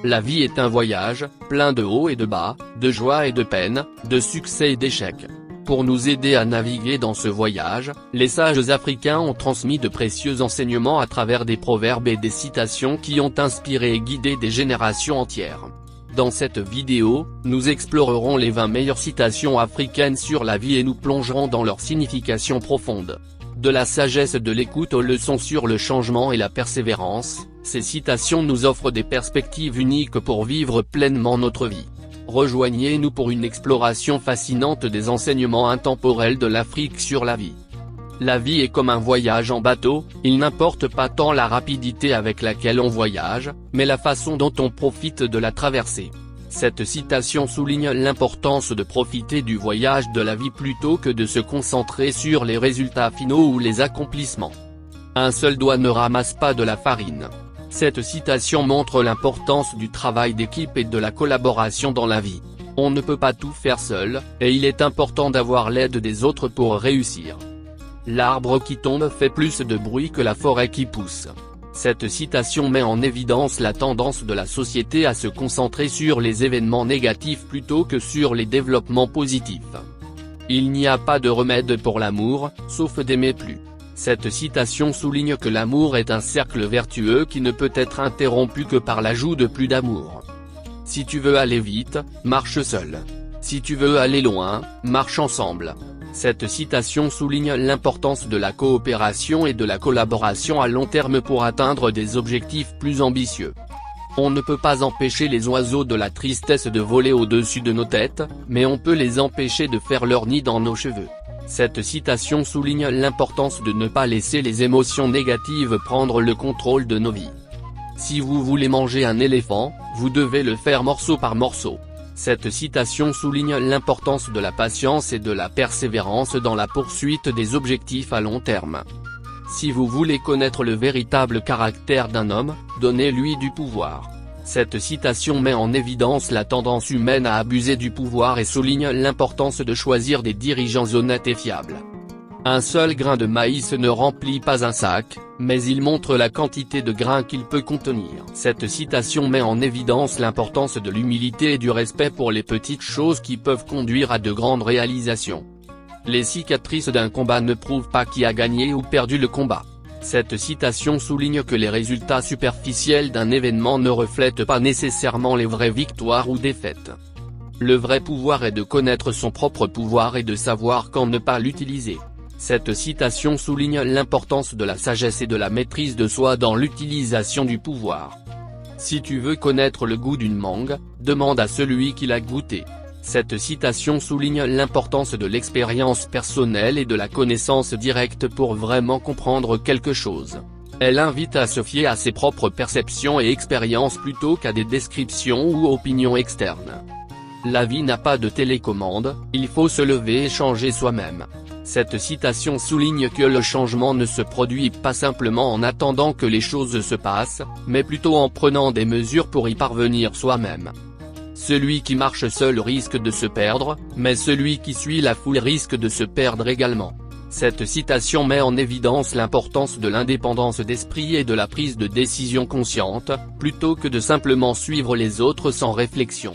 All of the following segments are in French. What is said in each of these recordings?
La vie est un voyage, plein de hauts et de bas, de joie et de peine, de succès et d'échecs. Pour nous aider à naviguer dans ce voyage, les sages africains ont transmis de précieux enseignements à travers des proverbes et des citations qui ont inspiré et guidé des générations entières. Dans cette vidéo, nous explorerons les 20 meilleures citations africaines sur la vie et nous plongerons dans leur signification profonde. De la sagesse de l'écoute aux leçons sur le changement et la persévérance, ces citations nous offrent des perspectives uniques pour vivre pleinement notre vie. Rejoignez-nous pour une exploration fascinante des enseignements intemporels de l'Afrique sur la vie. La vie est comme un voyage en bateau, il n'importe pas tant la rapidité avec laquelle on voyage, mais la façon dont on profite de la traversée. Cette citation souligne l'importance de profiter du voyage de la vie plutôt que de se concentrer sur les résultats finaux ou les accomplissements. Un seul doigt ne ramasse pas de la farine. Cette citation montre l'importance du travail d'équipe et de la collaboration dans la vie. On ne peut pas tout faire seul, et il est important d'avoir l'aide des autres pour réussir. L'arbre qui tombe fait plus de bruit que la forêt qui pousse. Cette citation met en évidence la tendance de la société à se concentrer sur les événements négatifs plutôt que sur les développements positifs. Il n'y a pas de remède pour l'amour, sauf d'aimer plus. Cette citation souligne que l'amour est un cercle vertueux qui ne peut être interrompu que par l'ajout de plus d'amour. Si tu veux aller vite, marche seul. Si tu veux aller loin, marche ensemble. Cette citation souligne l'importance de la coopération et de la collaboration à long terme pour atteindre des objectifs plus ambitieux. On ne peut pas empêcher les oiseaux de la tristesse de voler au-dessus de nos têtes, mais on peut les empêcher de faire leur nid dans nos cheveux. Cette citation souligne l'importance de ne pas laisser les émotions négatives prendre le contrôle de nos vies. Si vous voulez manger un éléphant, vous devez le faire morceau par morceau. Cette citation souligne l'importance de la patience et de la persévérance dans la poursuite des objectifs à long terme. Si vous voulez connaître le véritable caractère d'un homme, donnez-lui du pouvoir. Cette citation met en évidence la tendance humaine à abuser du pouvoir et souligne l'importance de choisir des dirigeants honnêtes et fiables. Un seul grain de maïs ne remplit pas un sac, mais il montre la quantité de grains qu'il peut contenir. Cette citation met en évidence l'importance de l'humilité et du respect pour les petites choses qui peuvent conduire à de grandes réalisations. Les cicatrices d'un combat ne prouvent pas qui a gagné ou perdu le combat. Cette citation souligne que les résultats superficiels d'un événement ne reflètent pas nécessairement les vraies victoires ou défaites. Le vrai pouvoir est de connaître son propre pouvoir et de savoir quand ne pas l'utiliser. Cette citation souligne l'importance de la sagesse et de la maîtrise de soi dans l'utilisation du pouvoir. Si tu veux connaître le goût d'une mangue, demande à celui qui l'a goûté. Cette citation souligne l'importance de l'expérience personnelle et de la connaissance directe pour vraiment comprendre quelque chose. Elle invite à se fier à ses propres perceptions et expériences plutôt qu'à des descriptions ou opinions externes. La vie n'a pas de télécommande, il faut se lever et changer soi-même. Cette citation souligne que le changement ne se produit pas simplement en attendant que les choses se passent, mais plutôt en prenant des mesures pour y parvenir soi-même. Celui qui marche seul risque de se perdre, mais celui qui suit la foule risque de se perdre également. Cette citation met en évidence l'importance de l'indépendance d'esprit et de la prise de décision consciente, plutôt que de simplement suivre les autres sans réflexion.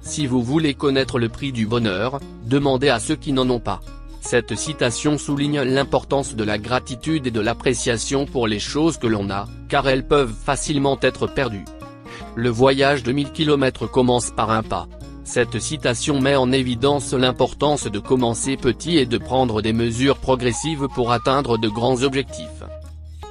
Si vous voulez connaître le prix du bonheur, demandez à ceux qui n'en ont pas. Cette citation souligne l'importance de la gratitude et de l'appréciation pour les choses que l'on a, car elles peuvent facilement être perdues. Le voyage de 1000 km commence par un pas. Cette citation met en évidence l'importance de commencer petit et de prendre des mesures progressives pour atteindre de grands objectifs.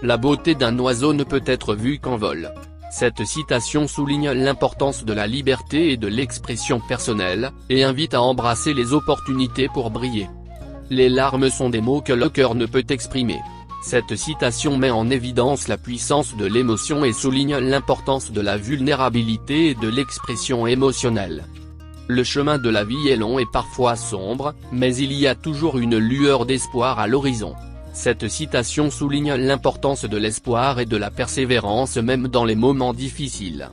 La beauté d'un oiseau ne peut être vue qu'en vol. Cette citation souligne l'importance de la liberté et de l'expression personnelle, et invite à embrasser les opportunités pour briller. Les larmes sont des mots que le cœur ne peut exprimer. Cette citation met en évidence la puissance de l'émotion et souligne l'importance de la vulnérabilité et de l'expression émotionnelle. Le chemin de la vie est long et parfois sombre, mais il y a toujours une lueur d'espoir à l'horizon. Cette citation souligne l'importance de l'espoir et de la persévérance même dans les moments difficiles.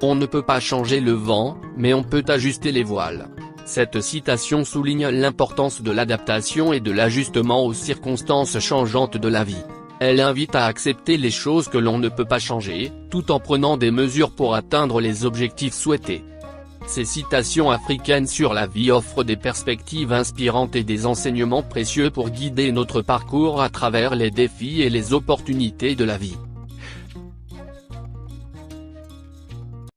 On ne peut pas changer le vent, mais on peut ajuster les voiles. Cette citation souligne l'importance de l'adaptation et de l'ajustement aux circonstances changeantes de la vie. Elle invite à accepter les choses que l'on ne peut pas changer, tout en prenant des mesures pour atteindre les objectifs souhaités. Ces citations africaines sur la vie offrent des perspectives inspirantes et des enseignements précieux pour guider notre parcours à travers les défis et les opportunités de la vie.